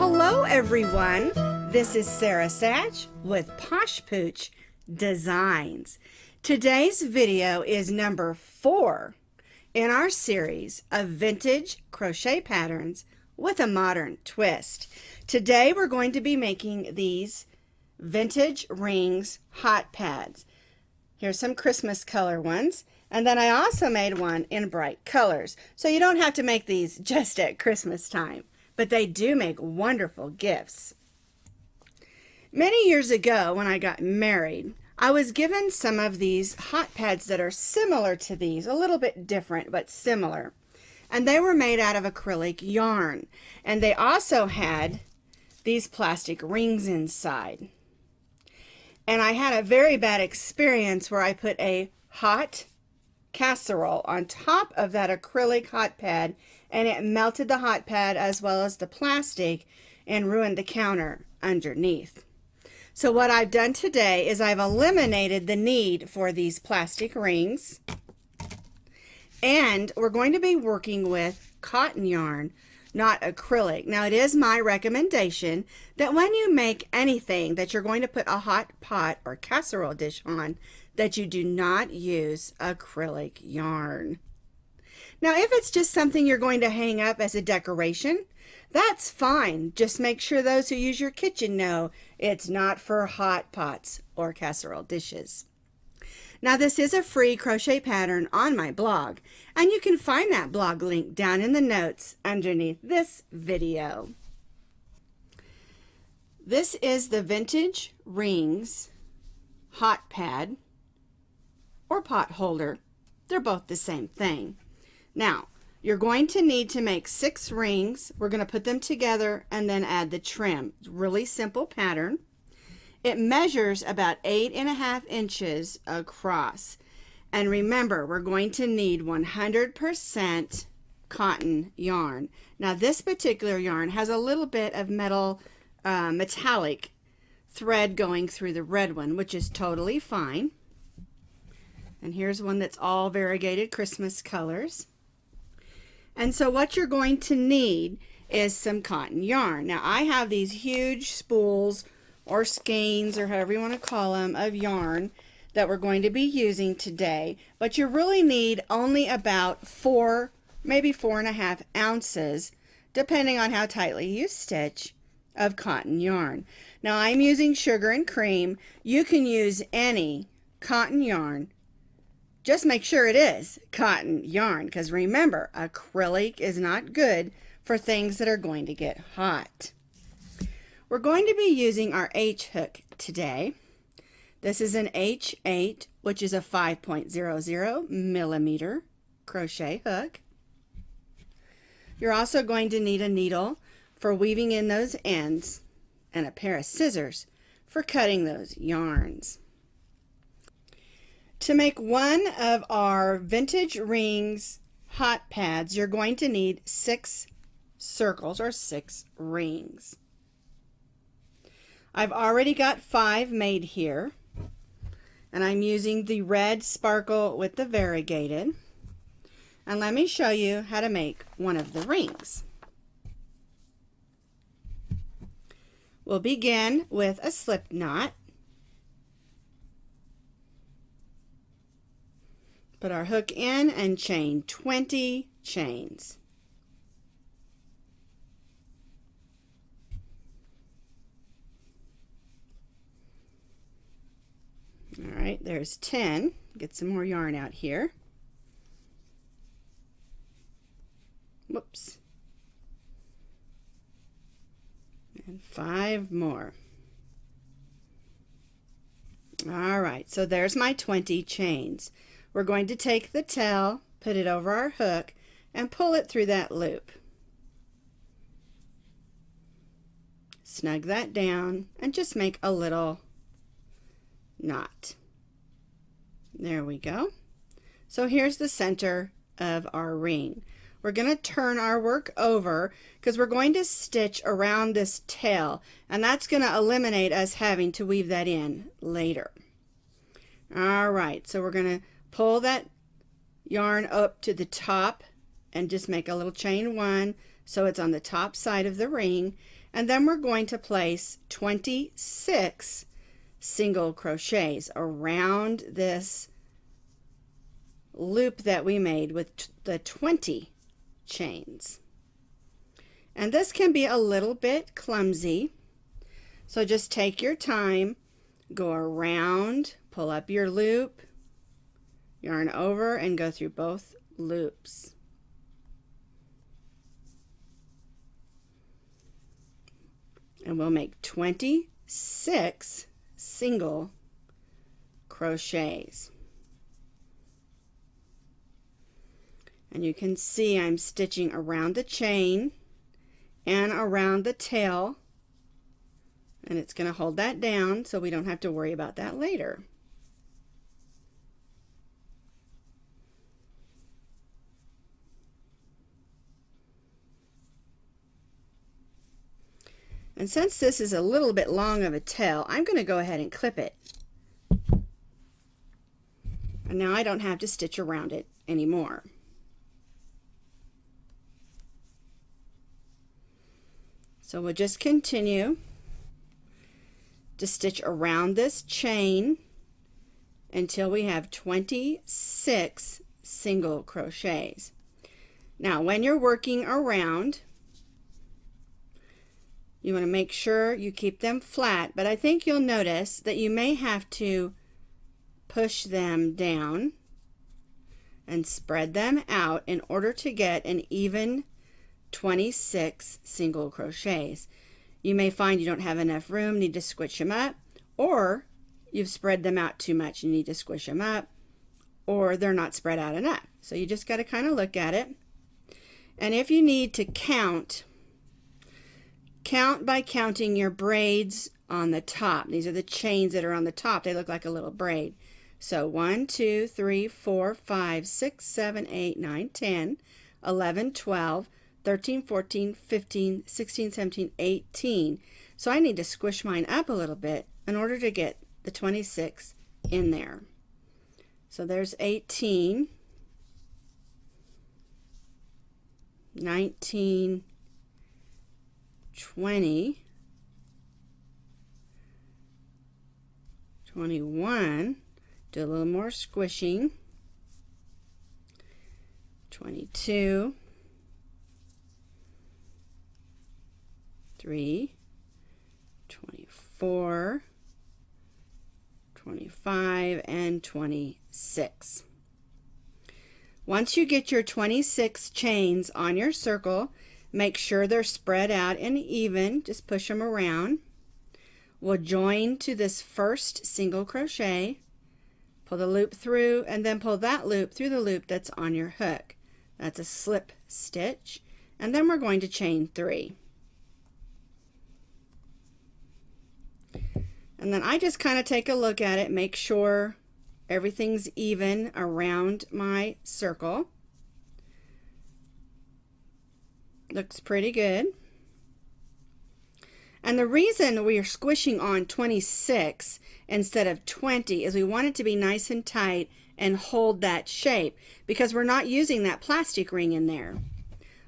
Hello everyone, this is Sach with Posh Pooch Designs. Today's video is number 4 in our series of vintage crochet patterns with a modern twist. Today we're going to be making these vintage rings hot pads. Here's some Christmas color ones, and then I also made one in bright colors. So you don't have to make these just at Christmas time, but they do make wonderful gifts. Many years ago when I got married, I was given some of these hot pads that are similar to these, a little bit different but similar. And they were made out of acrylic yarn. And they also had these plastic rings inside. And I had a very bad experience where I put a hot casserole on top of that acrylic hot pad, and it melted the hot pad as well as the plastic and ruined the counter underneath. So what I've done today is I've eliminated the need for these plastic rings, and we're going to be working with cotton yarn, not acrylic. Now it is my recommendation that when you make anything that you're going to put a hot pot or casserole dish on, that you do not use acrylic yarn. Now if it's just something you're going to hang up as a decoration, that's fine. Just make sure those who use your kitchen know it's not for hot pots or casserole dishes. Now this is a free crochet pattern on my blog, and you can find that blog link down in the notes underneath this video. This is the Vintage Rings hot pad or pot holder. They're both the same thing. Now you're going to need to make 6 rings. We're going to put them together and then add the trim. Really simple pattern. It measures about 8.5 inches across. And remember, we're going to need 100% cotton yarn. Now this particular yarn has a little bit of metallic thread going through the red one, which is totally fine. And here's one that's all variegated Christmas colors. And so what you're going to need is some cotton yarn. Now I have these huge spools or skeins, or however you want to call them, of yarn that we're going to be using today, but you really need only about 4, maybe 4.5 ounces, depending on how tightly you stitch, of cotton yarn. Now I'm using sugar and cream. You can use any cotton yarn. Just make sure it is cotton yarn, because remember, acrylic is not good for things that are going to get hot. We're going to be using our H hook today. This is an H8, which is a 5.00 millimeter crochet hook. You're also going to need a needle for weaving in those ends and a pair of scissors for cutting those yarns. To make one of our Vintage Rings hot pads, you're going to need 6 circles or 6 rings. I've already got 5 made here, and I'm using the red sparkle with the variegated. And let me show you how to make one of the rings. We'll begin with a slip knot. Put our hook in and chain 20 chains. All right, there's 10. Get some more yarn out here. Whoops. And 5 more. All right, so there's my 20 chains. We're going to take the tail, put it over our hook, and pull it through that loop. Snug that down and just make a little knot. There we go. So here's the center of our ring. We're going to turn our work over because we're going to stitch around this tail, and that's going to eliminate us having to weave that in later. All right, so we're going to pull that yarn up to the top and just make a little chain 1 so it's on the top side of the ring, And then we're going to place 26 single crochets around this loop that we made with the 20 chains. And this can be a little bit clumsy, so just take your time, go around, pull up your loop, yarn over, and go through both loops. And we'll make 26 single crochets. And you can see I'm stitching around the chain and around the tail, and it's going to hold that down so we don't have to worry about that later. And since this is a little bit long of a tail, I'm going to go ahead and clip it. And now I don't have to stitch around it anymore. So we'll just continue to stitch around this chain until we have 26 single crochets. Now when you're working around, you want to make sure you keep them flat, but I think you'll notice that you may have to push them down and spread them out in order to get an even 26 single crochets. You may find you don't have enough room, need to squish them up, or you've spread them out too much, you need to squish them up, or they're not spread out enough. So you just got to kind of look at it. And if you need to count by counting your braids on the top. These are the chains that are on the top. They look like a little braid. So 1, 2, 3, 4, 5, 6, 7, 8, 9, 10, 11, 12, 13, 14, 15, 16, 17, 18. So I need to squish mine up a little bit in order to get the 26 in there. So there's 18, 19, 20, 21, do a little more squishing, 22, 3, 24, 25, and 26. Once you get your 26 chains on your circle, make sure they're spread out and even. Just push them around. We'll join to this first single crochet, pull the loop through, and then pull that loop through the loop that's on your hook. That's a slip stitch. And then we're going to chain 3. And then I just kind of take a look at it, make sure everything's even around my circle. Looks pretty good. And the reason we are squishing on 26 instead of 20 is we want it to be nice and tight and hold that shape, because we're not using that plastic ring in there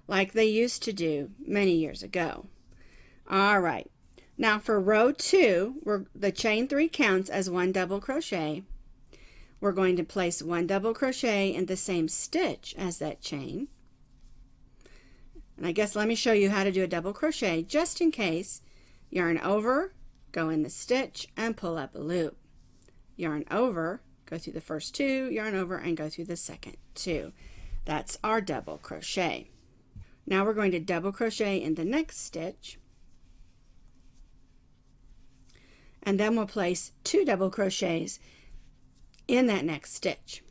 like they used to do many years ago. All right. Now for row 2, the chain 3 counts as 1 double crochet. We're going to place 1 double crochet in the same stitch as that chain. And I guess let me show you how to do a double crochet just in case. Yarn over, go in the stitch, and pull up a loop. Yarn over, go through the first 2, yarn over, and go through the second 2. That's our double crochet. Now we're going to double crochet in the next stitch, and then we'll place 2 double crochets in that next stitch.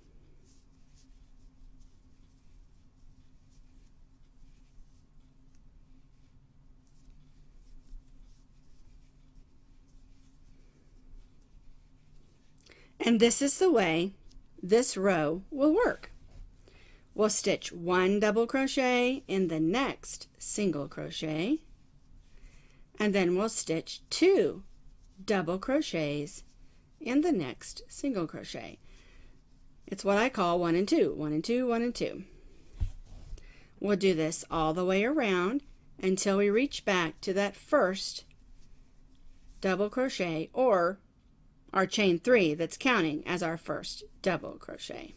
And this is the way this row will work. We'll stitch 1 double crochet in the next single crochet, and then we'll stitch 2 double crochets in the next single crochet. It's what I call 1 and 2, 1 and 2, 1 and 2. We'll do this all the way around, until we reach back to that first double crochet, or our chain 3 that's counting as our first double crochet.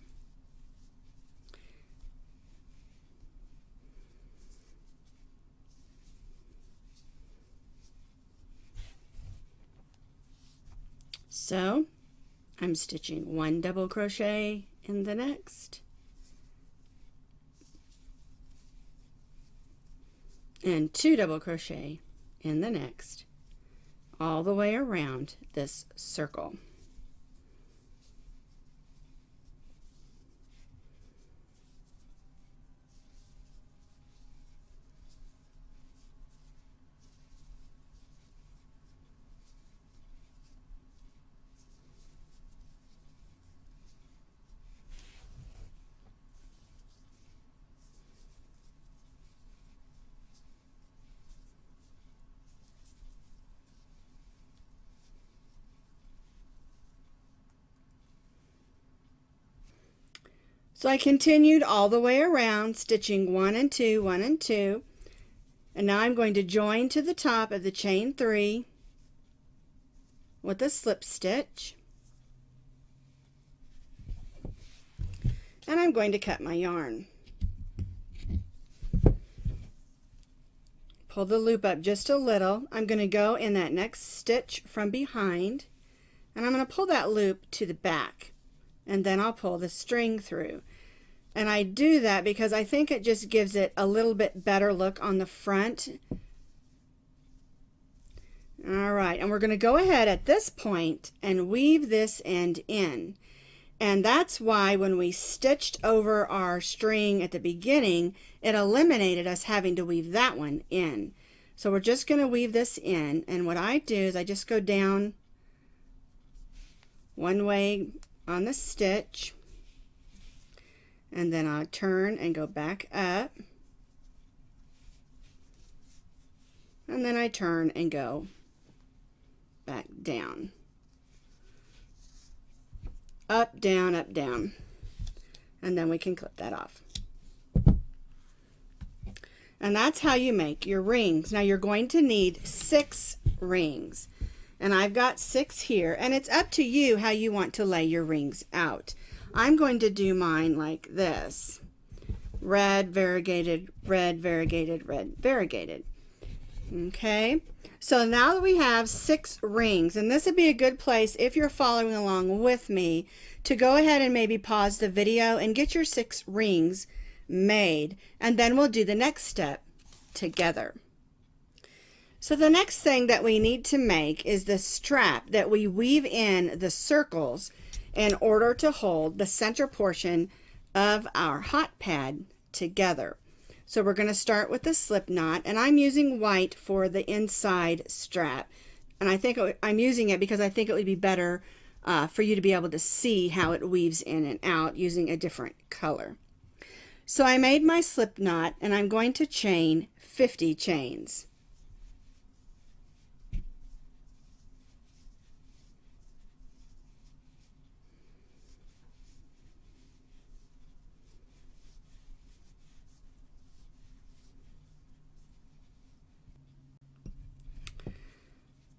So I'm stitching 1 double crochet in the next, and 2 double crochet in the next, all the way around this circle. So I continued all the way around, stitching 1 and 2, 1 and 2, and now I'm going to join to the top of the chain 3 with a slip stitch, and I'm going to cut my yarn. Pull the loop up just a little. I'm going to go in that next stitch from behind, and I'm going to pull that loop to the back, and then I'll pull the string through. And I do that because I think it just gives it a little bit better look on the front. All right, and we're going to go ahead at this point and weave this end in. And that's why when we stitched over our string at the beginning, it eliminated us having to weave that one in. So we're just going to weave this in, and what I do is I just go down one way on the stitch, and then I'll turn and go back up, and then I turn and go back down. Up, down, and then we can clip that off. And that's how you make your rings. Now you're going to need 6 rings, and I've got 6 here, and it's up to you how you want to lay your rings out. I'm going to do mine like this: red, variegated, red, variegated, red, variegated. Okay, so now that we have 6 rings, and this would be a good place, if you're following along with me, to go ahead and maybe pause the video and get your 6 rings made, and then we'll do the next step together. So the next thing that we need to make is the strap that we weave in the circles in order to hold the center portion of our hot pad together. So we're going to start with the slip knot, and I'm using white for the inside strap, and I think I'm using it because I think it would be better for you to be able to see how it weaves in and out using a different color. So I made my slip knot, and I'm going to chain 50 chains.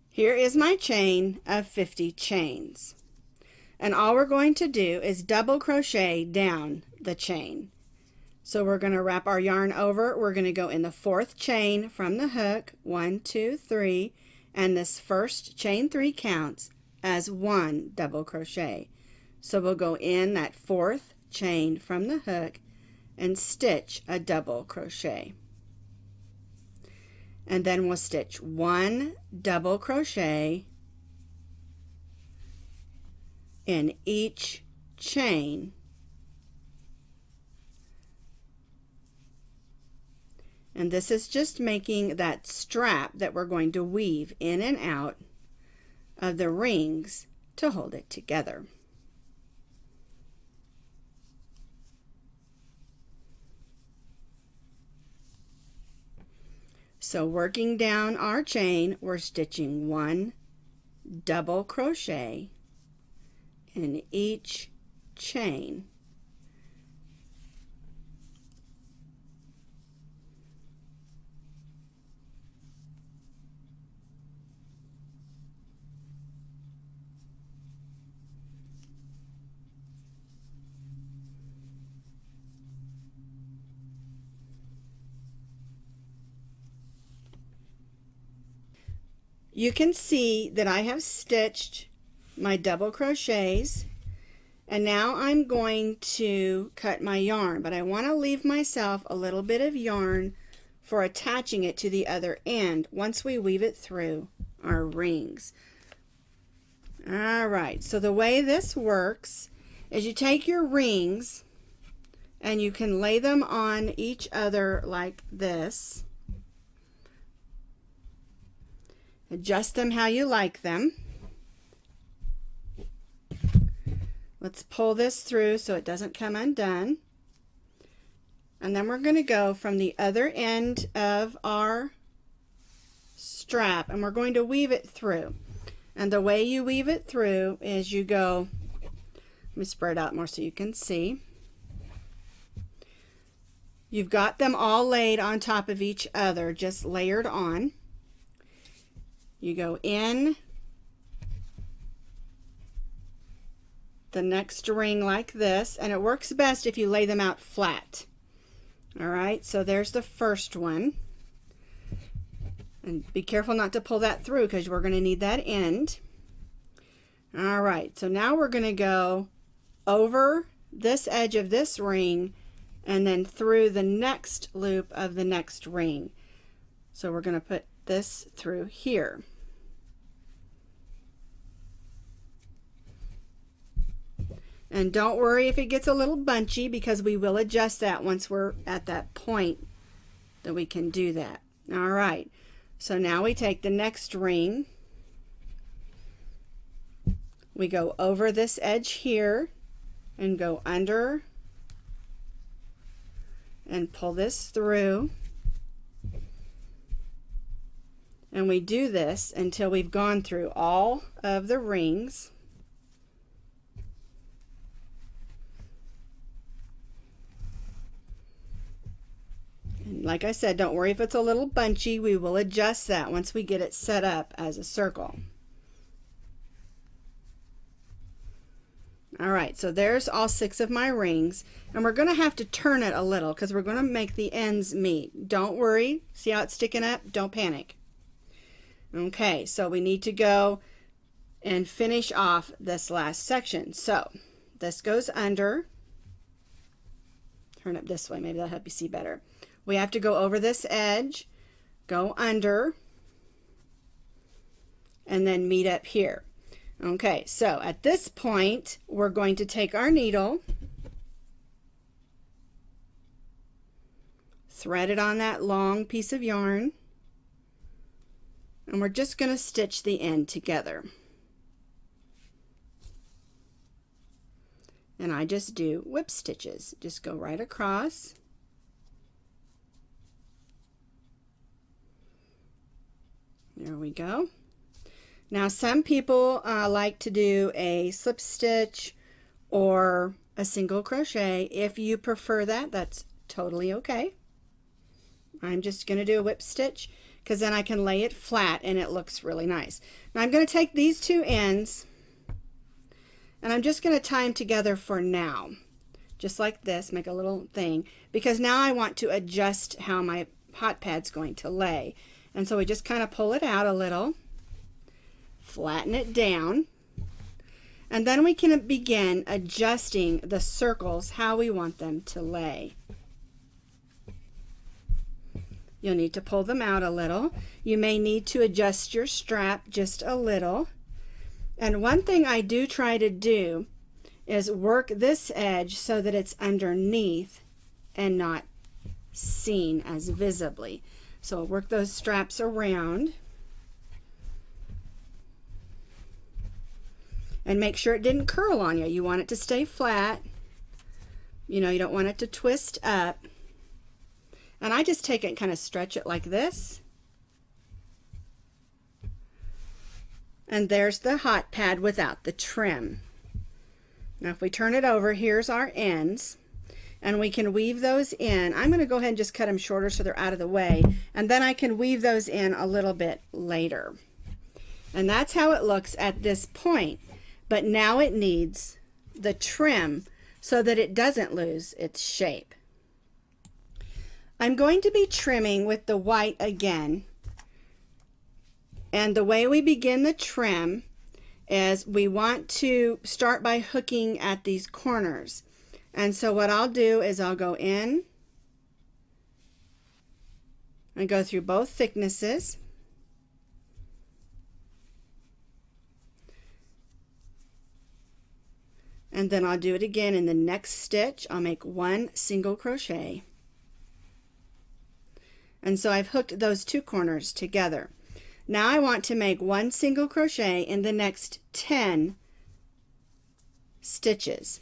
Here is my chain of 50 chains, and all we're going to do is double crochet down the chain. So we're going to wrap our yarn over. We're going to go in the 4th chain from the hook, 1, 2, 3, and this first chain 3 counts as 1 double crochet. So we'll go in that 4th chain from the hook and stitch a double crochet. And then we'll stitch 1 double crochet in each chain, and this is just making that strap that we're going to weave in and out of the rings to hold it together. So working down our chain, we're stitching 1 double crochet in each chain. you can see that I have stitched my double crochets, and now I'm going to cut my yarn, but I want to leave myself a little bit of yarn for attaching it to the other end once we weave it through our rings. All right, so the way this works is you take your rings and you can lay them on each other like this. Adjust them how you like them. Let's pull this through so it doesn't come undone. And then we're going to go from the other end of our strap and we're going to weave it through. And the way you weave it through is you go, let me spread out more so you can see. You've got them all laid on top of each other, just layered on. You go in the next ring like this, and it works best if you lay them out flat. All right, so there's the first one. And be careful not to pull that through because we're going to need that end. All right, so now we're going to go over this edge of this ring and then through the next loop of the next ring. So we're going to put this through here. And don't worry if it gets a little bunchy because we will adjust that once we're at that point that we can do that. All right, so now we take the next ring. We go over this edge here and go under and pull this through. And we do this until we've gone through all of the rings. And like I said, don't worry if it's a little bunchy. We will adjust that once we get it set up as a circle. All right, so there's all 6 of my rings, and we're going to have to turn it a little because we're going to make the ends meet. Don't worry. See how it's sticking up? Don't panic. Okay, so we need to go and finish off this last section. So this goes under. Turn it this way. Maybe that'll help you see better. We have to go over this edge, go under, and then meet up here. Okay, so at this point, we're going to take our needle, thread it on that long piece of yarn, and we're just going to stitch the end together. And I just do whip stitches. Just go right across. There we go. Now some people like to do a slip stitch or a single crochet. If you prefer that, that's totally okay. I'm just going to do a whip stitch because then I can lay it flat and it looks really nice. Now I'm going to take these 2 ends and I'm just going to tie them together for now. Just like this, make a little thing, because now I want to adjust how my hot pad's going to lay. And so we just kind of pull it out a little, flatten it down, and then we can begin adjusting the circles how we want them to lay. You'll need to pull them out a little. You may need to adjust your strap just a little. And one thing I do try to do is work this edge so that it's underneath and not seen as visibly. So I'll work those straps around. And make sure it didn't curl on you. You want it to stay flat. You know, you don't want it to twist up. And I just take it and kind of stretch it like this. And there's the hot pad without the trim. Now if we turn it over, here's our ends. And we can weave those in. I'm going to go ahead and just cut them shorter so they're out of the way. And then I can weave those in a little bit later. And that's how it looks at this point. But now it needs the trim so that it doesn't lose its shape. I'm going to be trimming with the white again. And the way we begin the trim is we want to start by hooking at these corners. And so what I'll do is I'll go in and go through both thicknesses. And then I'll do it again in the next stitch. I'll make 1 single crochet. And so I've hooked those 2 corners together. Now I want to make 1 single crochet in the next 10 stitches.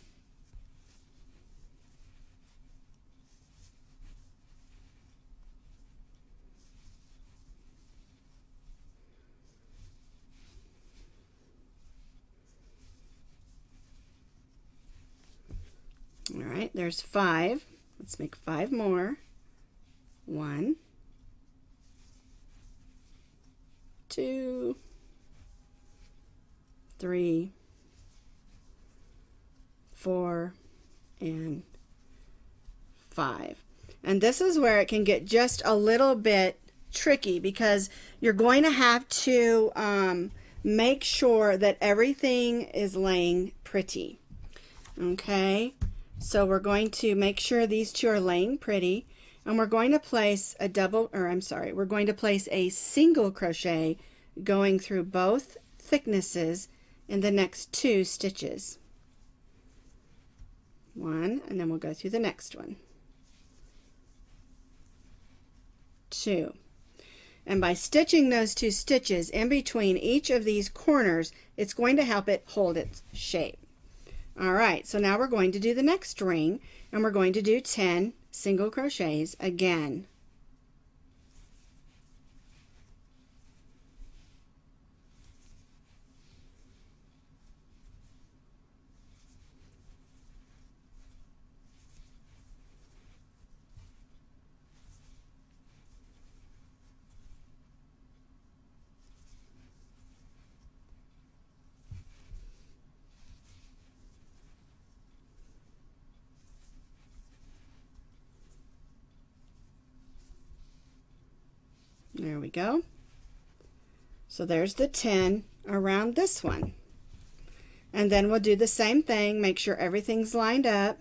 All right, there's 5. Let's make 5 more. 1, 2, 3, 4, and 5. And this is where it can get just a little bit tricky because you're going to have to make sure that everything is laying pretty. Okay, so we're going to make sure these 2 are laying pretty, and we're going to place a we're going to place a single crochet going through both thicknesses in the next 2 stitches. 1, and then we'll go through the next one. 2. And by stitching those 2 stitches in between each of these corners, it's going to help it hold its shape. All right, so now we're going to do the next ring, and we're going to do 10 single crochets again. There we go. So there's the 10 around this one. And then we'll do the same thing, make sure everything's lined up,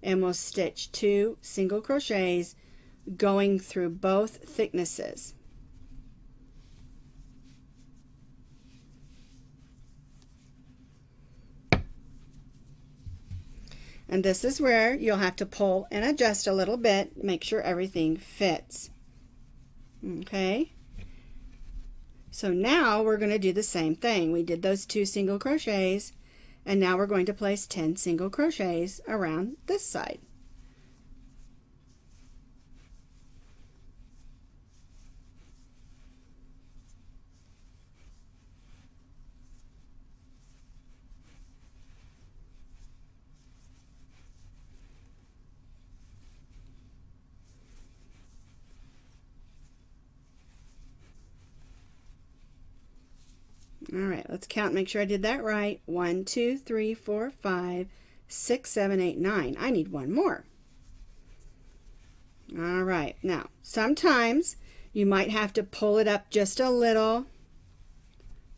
and we'll stitch 2 single crochets going through both thicknesses. And this is where you'll have to pull and adjust a little bit, make sure everything fits. Okay, so now we're going to do the same thing. We did those 2 single crochets, and now we're going to place 10 single crochets around this side. All right, let's count, make sure I did that right. 1, 2, 3, 4, 5, 6, 7, 8, 9. I need 1 more. All right, now sometimes you might have to pull it up just a little,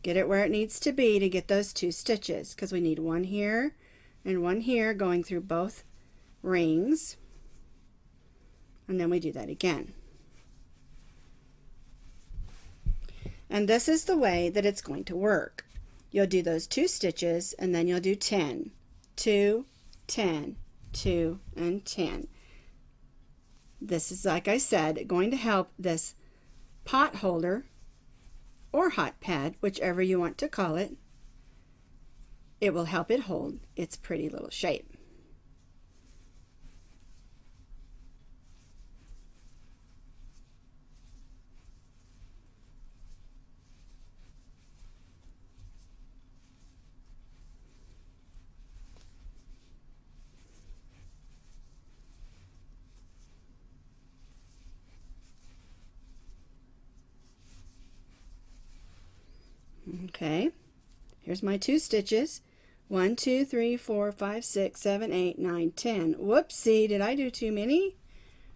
get it where it needs to be to get those 2 stitches, because we need 1 here and 1 here going through both rings, and then we do that again. And this is the way that it's going to work. You'll do those 2 stitches, and then you'll do 10, 2, 10, 2, and 10. This is, like I said, going to help this pot holder or hot pad, whichever you want to call it. It will help it hold its pretty little shape. Okay, here's my 2 stitches. 1, 2, 3, 4, 5, 6, 7, 8, 9, 10. Whoopsie, did I do too many?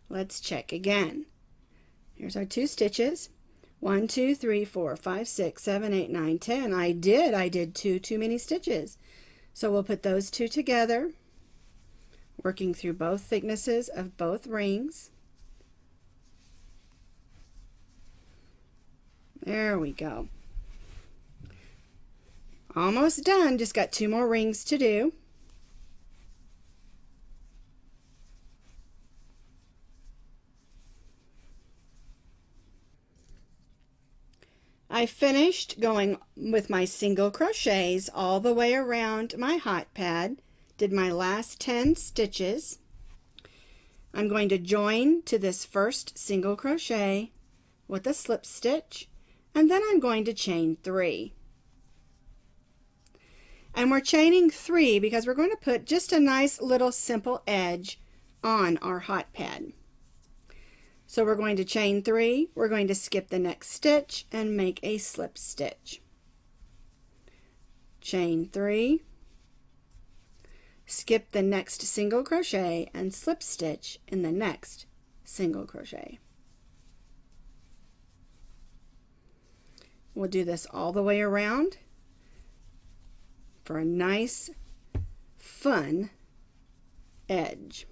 Let's check again. Here's our 2 stitches. 1, 2, 3, 4, 5, 6, 7, 8, 9, 10. I did two too many stitches. So we'll put those two together, working through both thicknesses of both rings. There we go. Almost done, just got 2 more rings to do. I finished going with my single crochets all the way around my hot pad, did my last 10 stitches. I'm going to join to this first single crochet with a slip stitch, and then I'm going to chain 3. And we're chaining 3 because we're going to put just a nice little simple edge on our hot pad. So we're going to chain 3, we're going to skip the next stitch and make a slip stitch. Chain 3, skip the next single crochet and slip stitch in the next single crochet. We'll do this all the way around for a nice, fun edge.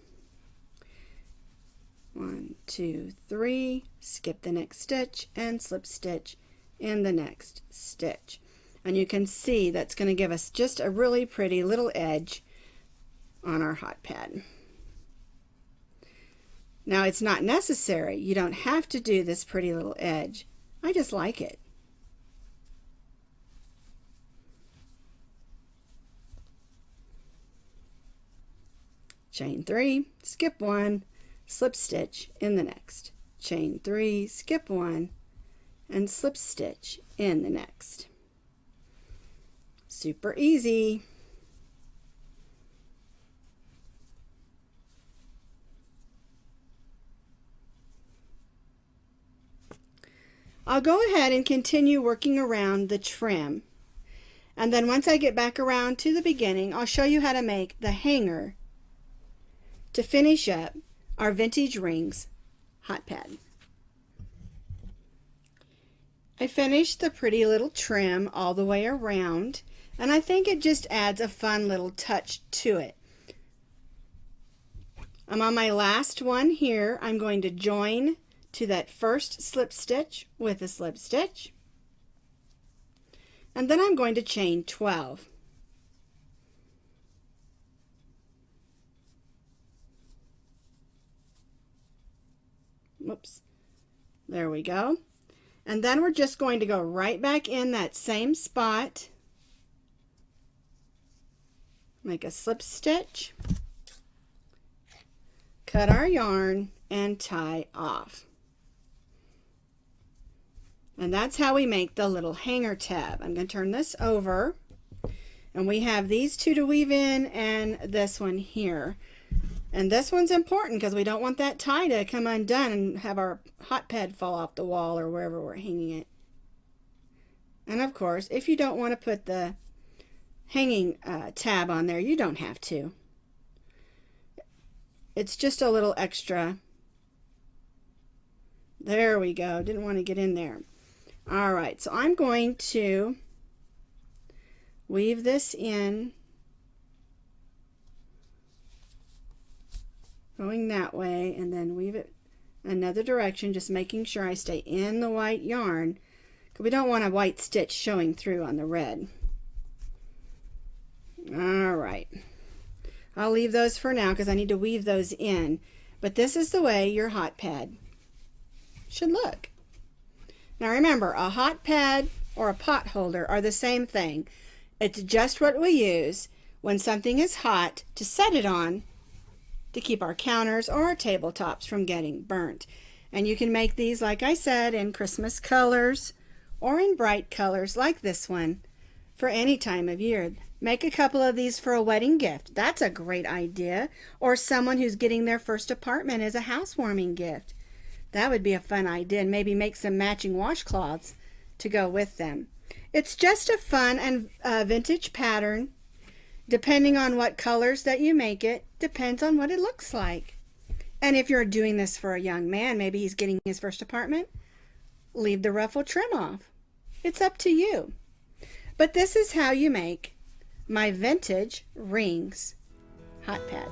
1, 2, 3, skip the next stitch and slip stitch in the next stitch. And you can see that's going to give us just a really pretty little edge on our hot pad. Now it's not necessary. You don't have to do this pretty little edge. I just like it. Chain 3, skip 1, slip stitch in the next. Chain 3, skip 1, and slip stitch in the next. Super easy. I'll go ahead and continue working around the trim. And then once I get back around to the beginning, I'll show you how to make the hanger to finish up our Vintage Rings hot pad. I finished the pretty little trim all the way around, and I think it just adds a fun little touch to it. I'm on my last one here. I'm going to join to that first slip stitch with a slip stitch, and then I'm going to chain 12. Whoops, there we go. And then we're just going to go right back in that same spot, make a slip stitch, cut our yarn, and tie off. And that's how we make the little hanger tab. I'm going to turn this over, and we have these two to weave in and this one here. And this one's important because we don't want that tie to come undone and have our hot pad fall off the wall or wherever we're hanging it. And of course, if you don't want to put the hanging tab on there, you don't have to. It's just a little extra. There we go. Didn't want to get in there. All right, so I'm going to weave this in, going that way, and then weave it another direction, just making sure I stay in the white yarn, because we don't want a white stitch showing through on the red. All right, I'll leave those for now because I need to weave those in, but this is the way your hot pad should look. Now remember, a hot pad or a pot holder are the same thing. It's just what we use when something is hot to set it on to keep our counters or our tabletops from getting burnt. And you can make these, like I said, in Christmas colors or in bright colors like this one for any time of year. Make a couple of these for a wedding gift. That's a great idea. Or someone who's getting their first apartment as a housewarming gift. That would be a fun idea, and maybe make some matching washcloths to go with them. It's just a fun and vintage pattern. Depending on what colors that you make it, depends on what it looks like. And if you're doing this for a young man, maybe he's getting his first apartment, leave the ruffle trim off. It's up to you. But this is how you make my vintage rings hot pad.